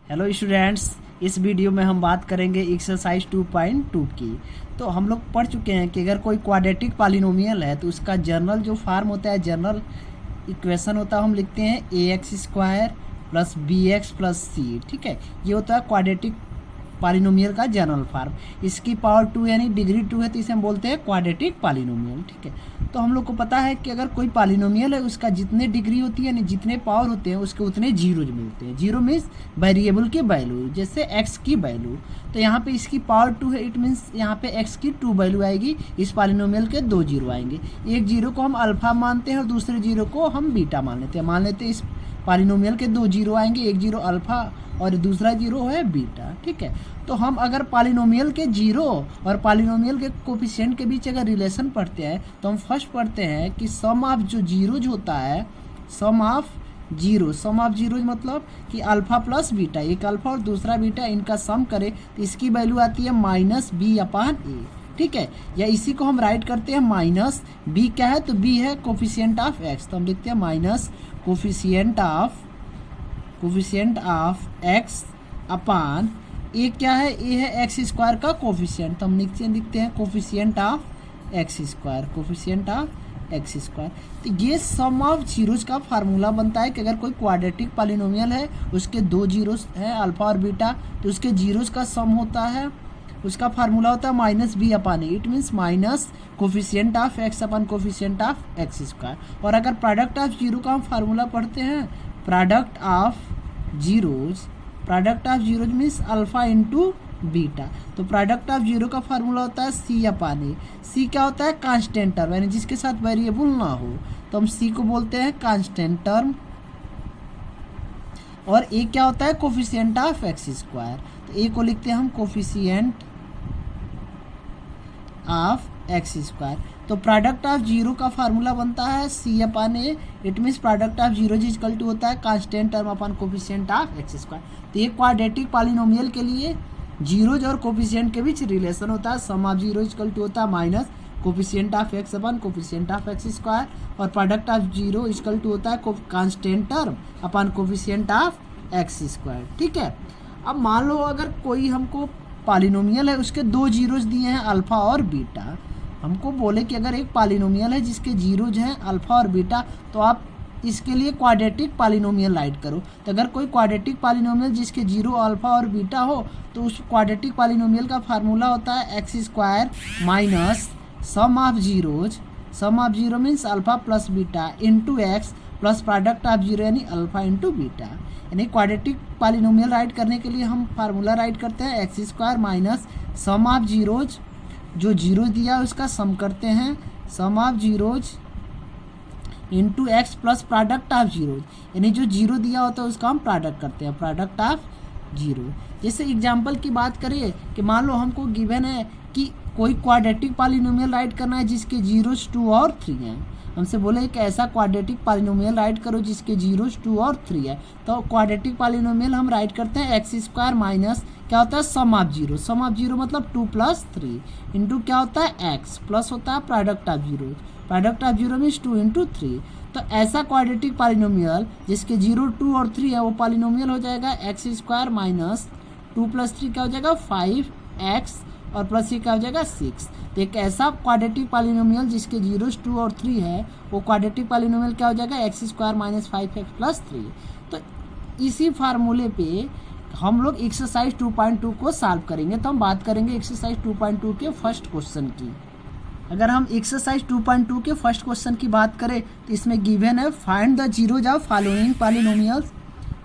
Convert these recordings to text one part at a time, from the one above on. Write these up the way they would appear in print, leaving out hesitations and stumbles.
Hello students, इस video में हम बात करेंगे एक्सरसाइज 2.2 की। तो हम लोग पढ़ चुके हैं कि अगर कोई क्वाड्रेटिक पॉलिनोमियल है तो उसका जनरल जो फार्म होता है, जनरल इक्वेशन होता है, हम लिखते हैं ax² प्लस bx प्लस सी। ठीक है, ये होता है क्वाड्रेटिक पॉलिनोमियल का जनरल फार्म। इसकी पावर 2 यानी डिग्री 2 है तो इसे हम बोलते हैं क्वाड्रेटिक पॉलिनोमियल। ठीक है, तो हम लोग को पता है कि अगर कोई पॉलिनोमियल है उसका जितने डिग्री होती है यानी जितने पावर होते हैं उसके उतने जीरोज मिलते हैं। जीरो मीन्स वेरिएबल की वैल्यू, जैसे x की वैल्यू। तो यहाँ पे इसकी पावर 2 है, इट मीन्स यहाँ पे x की 2 वैल्यू आएगी। इस पॉलिनोमियल के 2 जीरो आएंगे। एक जीरो को हम अल्फा मानते हैं और दूसरे जीरो को हम बीटा मान लेते हैं। इस पॉलिनोमियल के 2 जीरो आएंगे, एक जीरो अल्फा और दूसरा जीरो है बीटा। ठीक है, तो हम अगर पॉलिनोमियल के जीरो और पॉलिनोमियल के कोफिशिएंट के बीच अगर रिलेशन पढ़ते हैं तो हम फर्स्ट पढ़ते हैं कि सम ऑफ जो जीरोज होता है, सम ऑफ जीरोज मतलब कि अल्फा प्लस बीटा, एक अल्फा और दूसरा बीटा, इनका सम करें तो इसकी वैल्यू आती है -b/a। ठीक है, या इसी को हम राइट करते हैं माइनस बी। क्या है तो बी है कोफिशिएंट ऑफ एक्स, तो हम लिखते हैं माइनस कोफिशिएंट ऑफ एक्स अपान ए। क्या है, ए है x² का कोफिशिएंट, तो हम नीचे लिखते हैं कोफिशिएंट ऑफ x²। तो ये सम ऑफ जीरोज का फार्मूला बनता है कि अगर कोई क्वाड्रेटिक पॉलिनोमियल है उसके 2 जीरोज हैं अल्फा और बीटा, तो उसके जीरोज का सम होता है, उसका फार्मूला होता है -b/a। It means minus coefficient of x upon coefficient of x²। और अगर प्रोडक्ट ऑफ जीरो का हम फार्मूला पढ़ते हैं, product of zeros means alpha into beta. तो प्रोडक्ट ऑफ जीरो का फार्मूला होता है c/a। सी क्या होता है, कांस्टेंट टर्म, यानी जिसके साथ वेरिएबल ना हो, तो हम सी को बोलते हैं कांस्टेंट टर्म। और ए क्या होता है, कोफिशिएंट ऑफ x²। तो ए को लिखते हैं हम कोफिशिएंट ऑफ x²। तो प्रोडक्ट ऑफ जीरो का फार्मूला बनता है c/a। It means product of zero equal to होता है constant term upon coefficient of x²। तो ये क्वाड्रेटिक पॉलिनोमियल के लिए जीरोज और कोफिशिएंट के बीच रिलेशन होता है। Sum of zero equal to होता है minus coefficient of x upon coefficient of x², और product of zero equal to होता है constant term upon coefficient of x²। ठीक है, अब मान लो अगर कोई हमको पॉलिनोमियल है उसके 2 जीरोज दिए हैं अल्फा और बीटा। हमको बोले कि अगर एक पॉलिनोमियल है जिसके जीरोज हैं अल्फा और बीटा, तो आप इसके लिए क्वाड्रेटिक पॉलिनोमियल राइट करो। तो अगर कोई क्वाड्रेटिक पॉलिनोमियल जिसके जीरो अल्फा और बीटा हो तो उस क्वाड्रेटिक पॉलिनोमियल का फार्मूला होता है x² minus sum of zero means alpha plus beta into x plus product of zero यानी अल्फा इंटू बीटा। यानी क्वाड्रेटिक पॉलिनोमियल राइट करने के लिए हम फार्मूला राइट करते हैं x² minus sum of zeros, जो जीरो दिया उसका सम करते हैं, sum of zeros into x plus product of zeros, यानी जो जीरो दिया होता है उसका हम प्रोडक्ट करते हैं, प्रोडक्ट ऑफ जीरो। जैसे एग्जांपल की बात करिए कि मान लो हमको गिवन है कि कोई क्वाड्रेटिक पॉलिनोमियल राइट करना है जिसके जीरोज 2 और 3 हैं। हमसे बोले कि ऐसा क्वाड्रेटिक पॉलिनोमियल राइट करो जिसके जीरोज 2 और 3 है। तो क्वाड्रेटिक पॉलिनोमियल हम राइट करते हैं x² माइनस क्या होता है, सम ऑफ जीरो मतलब 2 + 3 इंटू क्या होता है x प्लस होता है प्रोडक्ट ऑफ जीरो मीन्स 2 × 3। तो ऐसा क्वाड्रेटिक पॉलिनोमियल जिसके 0, 2 और 3 है वो पॉलिनोमियल हो जाएगा x² माइनस 2 + 3 क्या हो जाएगा 5x और प्लस ये क्या हो जाएगा 6। तो एक ऐसा क्वाड्रेटिक पॉलिनोमियल जिसके जीरोज 2 और 3 है वो क्वाड्रेटिक पॉलिनोमियल क्या हो जाएगा x² माइनस 5x प्लस 3। तो इसी फार्मूले पे हम लोग एक्सरसाइज 2.2 को सॉल्व करेंगे। तो हम बात करेंगे एक्सरसाइज 2.2 के फर्स्ट क्वेश्चन की। अगर हम एक्सरसाइज 2.2 के फर्स्ट क्वेश्चन की बात करें तो इसमें गिवन है find the zeros of following polynomials.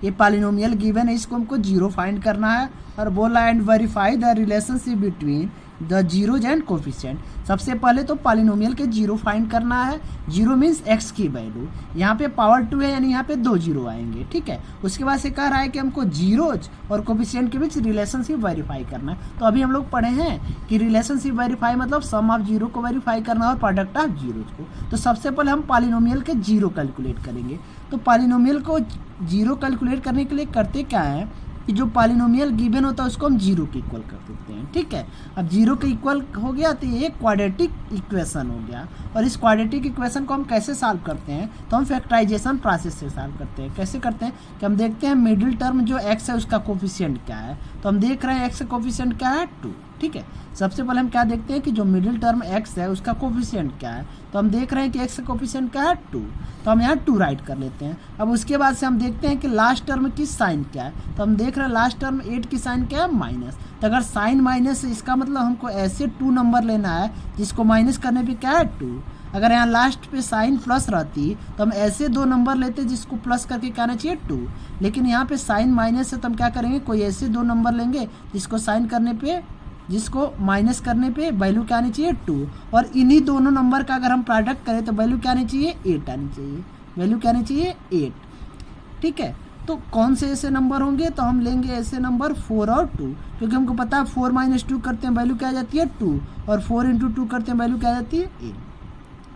ये पॉलिनोमियल गिवन है, इसको हमको जीरो फाइंड करना है और बोला and verify the relationship between the zeros and coefficient. सबसे पहले तो पॉलिनोमियल के जीरो फाइंड करना है। जीरो मीन्स x की वैल्यू, यहाँ पे पावर 2 है यानी यहाँ पे 2 जीरो आएंगे। ठीक है, उसके बाद से कह रहा है कि हमको जीरोज और कोफिशिएंट के बीच रिलेशनशिप वेरीफाई करना है। तो अभी हम लोग पढ़े हैं कि रिलेशनशिप वेरीफाई मतलब सम ऑफ जीरो को वेरीफाई करना और प्रोडक्ट ऑफ जीरोज को। तो सबसे पहले हम पॉलिनोमियल के जीरो कैलकुलेट करेंगे। तो पॉलिनोमियल को जीरो कैलकुलेट करने के लिए करते क्या है कि जो पॉलिनोमियल गिवन होता है उसको हम जीरो के इक्वल कर देते हैं। ठीक है, अब जीरो के इक्वल हो गया तो ये क्वाड्रेटिक इक्वेशन हो गया। और इस क्वाड्रेटिक इक्वेशन को हम कैसे सॉल्व करते हैं, तो हम फैक्टराइजेशन प्रोसेस से सॉल्व करते हैं। कैसे करते हैं कि हम देखते हैं मिडिल टर्म जो x है उसका कोफिशिएंट क्या है, तो हम देख रहे हैं x का कोफिशिएंट क्या है 2। ठीक है, सबसे पहले हम क्या देखते हैं कि जो मिडिल टर्म x है उसका कोफिशिएंट क्या है, तो हम देख रहे हैं कि x का कोफिशिएंट क्या है 2, तो हम यहाँ 2 राइट कर लेते हैं। अब उसके बाद से हम देखते हैं कि लास्ट टर्म की साइन क्या है, तो हम देख रहे हैं लास्ट टर्म 8 की साइन क्या है माइनस। तो अगर साइन माइनस है इसका मतलब हमको ऐसे 2 नंबर लेना है जिसको माइनस करने पे क्या है 2। अगर यहाँ लास्ट पे साइन प्लस रहती तो हम ऐसे 2 नंबर लेते जिसको प्लस करके क्या आना चाहिए 2, लेकिन यहाँ पे साइन माइनस है तो हम क्या करेंगे, कोई ऐसे 2 नंबर लेंगे जिसको साइन करने पे, जिसको माइनस करने पे वैल्यू क्या आनी चाहिए 2, और इन्हीं दोनों नंबर का अगर हम प्रोडक्ट करें तो वैल्यू क्या आनी चाहिए 8 आनी चाहिए, वैल्यू क्या आनी चाहिए 8। ठीक है, तो कौन से ऐसे नंबर होंगे, तो हम लेंगे ऐसे नंबर 4 और 2, क्योंकि हमको पता है 4 - 2 करते हैं वैल्यू क्या आ जाती है 2, और 4 × 2 करते हैं वैल्यू क्या आ जाती है 8।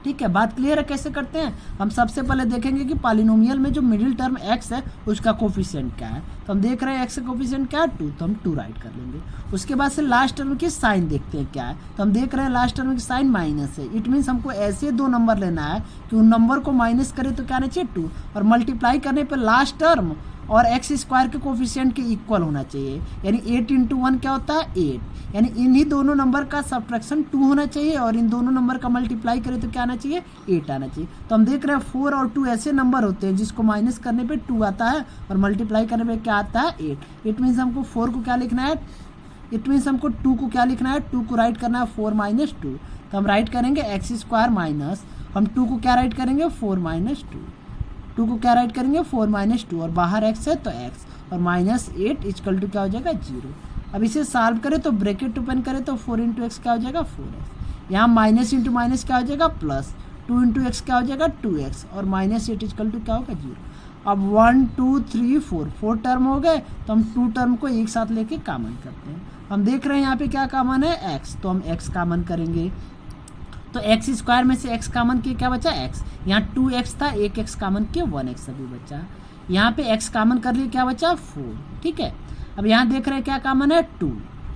ठीक है, बात क्लियर है कैसे करते हैं। हम सबसे पहले देखेंगे कि पॉलिनोमियल में जो मिडिल टर्म x है उसका कोफिशिएंट क्या है, तो हम देख रहे हैं x का कोफिशिएंट क्या है 2, तो हम 2 राइट कर लेंगे। उसके बाद से लास्ट टर्म की साइन देखते हैं क्या है, तो हम देख रहे हैं लास्ट टर्म की साइन माइनस है। इट मीन्स हमको ऐसे 2 नंबर लेना है कि उन नंबर को माइनस करें तो क्या आना चाहिए 2, और मल्टीप्लाई करने पर लास्ट टर्म और एक्स स्क्वायर के कोफिशिएंट के इक्वल होना चाहिए, यानी 8 × 1 क्या होता है 8, यानी इन्हीं दोनों नंबर का सब्ट्रैक्शन 2 होना चाहिए और इन दोनों नंबर का मल्टीप्लाई करें तो क्या आना चाहिए 8 आना चाहिए। तो हम देख रहे हैं 4 और 2 ऐसे नंबर होते हैं जिसको माइनस करने पे 2 आता है और मल्टीप्लाई करने पे क्या आता है 8। इट मीन्स हमको 4 को क्या लिखना है, इट मीन्स हमको 2 को क्या लिखना है, 2 को राइट करना है 4 - 2, तो हम राइट करेंगे x² माइनस, हम 2 को क्या राइट करेंगे 4 - 2, 2 को क्या राइट करेंगे 4 - 2, और बाहर x है तो x, और -8 = क्या हो जाएगा 0। अब इसे सॉल्व करें तो ब्रैकेट ओपन करें तो 4 × x क्या हो जाएगा 4x, यहाँ माइनस इंटू माइनस क्या हो जाएगा प्लस, 2 × x क्या हो जाएगा 2x, और -8 = क्या होगा 0। अब 1 2 3 4 टर्म हो गए, तो हम 2 टर्म को एक साथ लेके कॉमन करते हैं। हम देख रहे हैं यहाँ पे क्या कॉमन है x, तो हम x कॉमन करेंगे, तो x² में से x कॉमन किए क्या बचा x, यहाँ 2x था, एक x कॉमन किए 1x अभी बचा, यहाँ पे x कॉमन कर लिए क्या बचा 4। ठीक है, अब यहाँ देख रहे हैं क्या कॉमन है 2।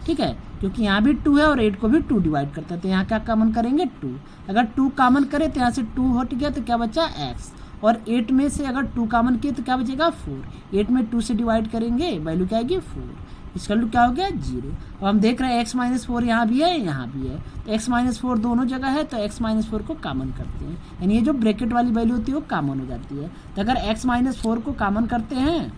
ठीक है, क्योंकि यहाँ भी 2 है और 8 को भी 2 डिवाइड करता है, तो यहाँ क्या कॉमन करेंगे 2। अगर 2 कॉमन करें तो यहाँ से 2 हट गया तो क्या बचा x, और 8 में से अगर 2 कॉमन किए तो क्या बचेगा 4, 8 में 2 से डिवाइड करेंगे वैल्यू क्या आएगी 4, इसका क्या हो गया 0। अब हम देख रहे हैं x - 4 यहाँ भी है यहाँ भी है, तो x - 4 दोनों जगह है तो x - 4 को कॉमन करते हैं, यानी ये जो ब्रैकेट वाली वैल्यू होती है वो कॉमन हो जाती है। तो अगर x - 4 को कॉमन करते हैं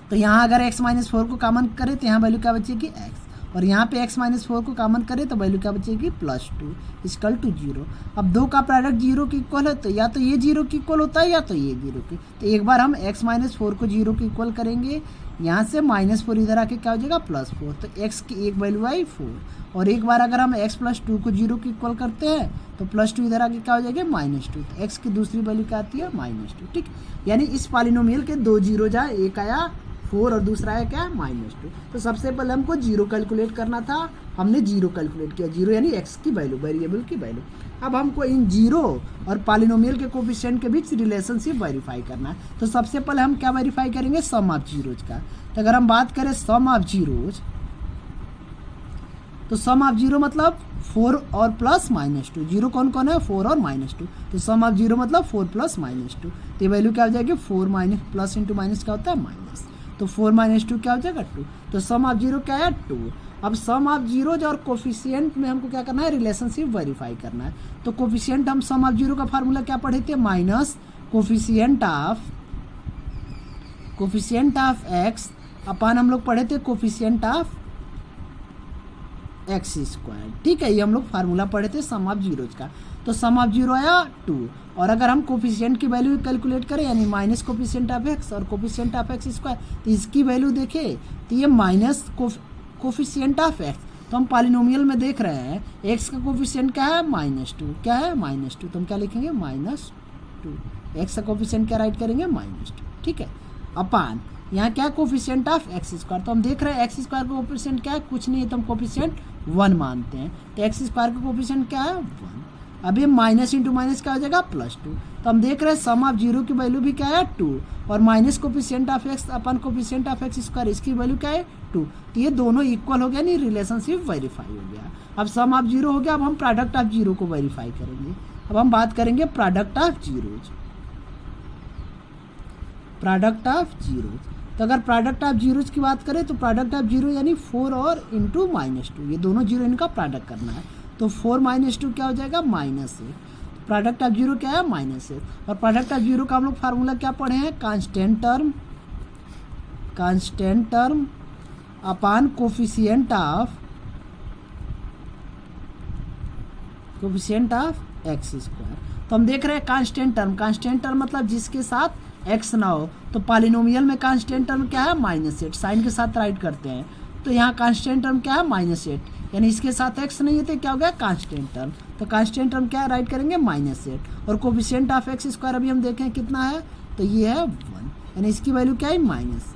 तो यहाँ अगर x - 4 को कॉमन करें तो यहाँ वैल्यू क्या बचेगी x, और यहाँ पे x - 4 को कॉमन करें तो वैल्यू क्या बचेगी +2 = 0। अब 2 का प्रोडक्ट 0 के इक्वल है, तो या तो ये 0 के इक्वल होता है या तो ये 0 के, तो एक बार हम x - 4 को 0 के इक्वल करेंगे, यहाँ से -4 इधर आके क्या हो जाएगा +4, तो x की एक वैल्यू आई 4, और एक बार अगर हम x + 2 को 0 के इक्वल करते हैं तो +2 इधर आके क्या हो जाएगा -2, तो x की दूसरी वैल्यू क्या आती है -2। ठीक, यानी इस पॉलिनोमियल के 2 जीरो जाए, एक आया 4 और दूसरा है क्या -2। तो सबसे पहले हमको 0 कैलकुलेट करना था, हमने 0 कैलकुलेट किया, 0 यानी x की वैल्यू, वेरिएबल की वैल्यू। अब हमको इन 0 और पॉलिनोमियल के कोफिशिएंट के बीच रिलेशनशिप वेरीफाई करना है, तो सबसे पहले हम क्या वेरीफाई करेंगे सम ऑफ जीरोज का। तो अगर हम बात करें सम ऑफ जीरोज, तो सम ऑफ 0 मतलब 4 और प्लस -2, 0 कौन कौन है 4 और -2, तो सम ऑफ 0 मतलब 4 + -2, तो ये वैल्यू क्या हो जाएगी 4 प्लस इंटू माइनस क्या होता है माइनस, तो 4 - 2 क्या हो जाएगा 2, तो सम ऑफ 0 क्या है 2। अब सम ऑफ जीरोज और कोफिशिएंट में हमको क्या करना है रिलेशनशिप वेरीफाई करना है, तो कोफिशिएंट हम सम ऑफ 0 का फार्मूला क्या पढ़े थे माइनस कोफिशिएंट ऑफ x अपन हम लोग पढ़े थे कोफिशिएंट ऑफ x²। ठीक है, ये हम लोग फार्मूला पढ़े थे सम ऑफ जीरोज का, तो सम ऑफ 0 आया 2, और अगर हम कोफिशिएंट की वैल्यू कैलकुलेट करें यानी माइनस कोफिशिएंट ऑफ x और कोफिशिएंट ऑफ x², तो इसकी वैल्यू देखें तो ये माइनस कोफिशिएंट ऑफ x, तो हम पॉलिनोमियल में देख रहे हैं x का कोफिशिएंट क्या है -2, क्या है -2, तो हम क्या लिखेंगे -2, x का कोफिशिएंट क्या राइट करेंगे -2। ठीक है, अपान यहाँ क्या कोफिशिएंट ऑफ x², तो हम देख रहे हैं x² का कोफिशिएंट क्या है कुछ नहीं है, तो हम कोफिशिएंट 1 मानते हैं, तो x² का कोफिशिएंट क्या है 1। अब ये माइनस इंटू माइनस क्या हो जाएगा +2। तो हम देख रहे हैं सम ऑफ जीरो की वैल्यू भी क्या है 2 और minus coefficient of x upon coefficient of x square इसकी वैल्यू क्या है 2। तो ये दोनों इक्वल हो गया, नहीं रिलेशनशिप वेरीफाई हो गया। अब सम ऑफ जीरो हो गया, अब हम प्रोडक्ट ऑफ जीरो को वेरीफाई करेंगे। अब हम बात करेंगे product of zeros. Product of zeros, तो अगर प्रोडक्ट ऑफ जीरोज की बात करें तो प्रोडक्ट ऑफ जीरो यानी 4 और इंटू -2, ये दोनों जीरो इनका प्रोडक्ट करना है। तो 4 - 2 क्या हो जाएगा -1। प्रोडक्ट ऑफ जीरो क्या है -1। और प्रोडक्ट ऑफ जीरो का हम लोग फार्मूला क्या पढ़े हैं, constant term upon coefficient of x square. तो हम देख रहे हैं कांस्टेंट टर्म मतलब जिसके साथ एक्स ना हो। तो पॉलिनोमियल में कांस्टेंट टर्म क्या है -8, साइन के साथ राइट करते हैं। तो यहाँ कांस्टेंट टर्म क्या है -8, यानी इसके साथ एक्स नहीं है तो क्या हो गया कांस्टेंट टर्म। तो कांस्टेंट टर्म क्या है, राइट करेंगे -8। और कोफिशिएंट ऑफ एक्स स्क्वायर अभी हम देखें कितना है, तो ये है 1, यानी इसकी वैल्यू क्या है -।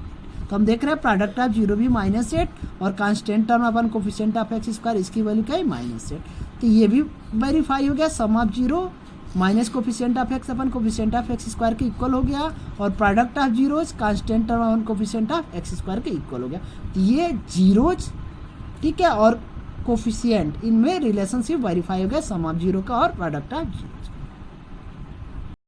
तो हम देख रहे हैं प्रोडक्ट ऑफ जीरो भी -8 और constant term upon coefficient of x square इसकी वैल्यू क्या है -8। तो ये भी वेरीफाई हो गया, sum of zero minus coefficient of x upon coefficient of x square के इक्वल हो गया और product of zeros constant term upon coefficient of x square के इक्वल हो गया। तो ये जीरोज ठीक है और कोफिशिएंट इनमें रिलेशनशिप वेरीफाई हो गया, सम ऑफ जीरो का और प्रोडक्ट ऑफ जीरोज।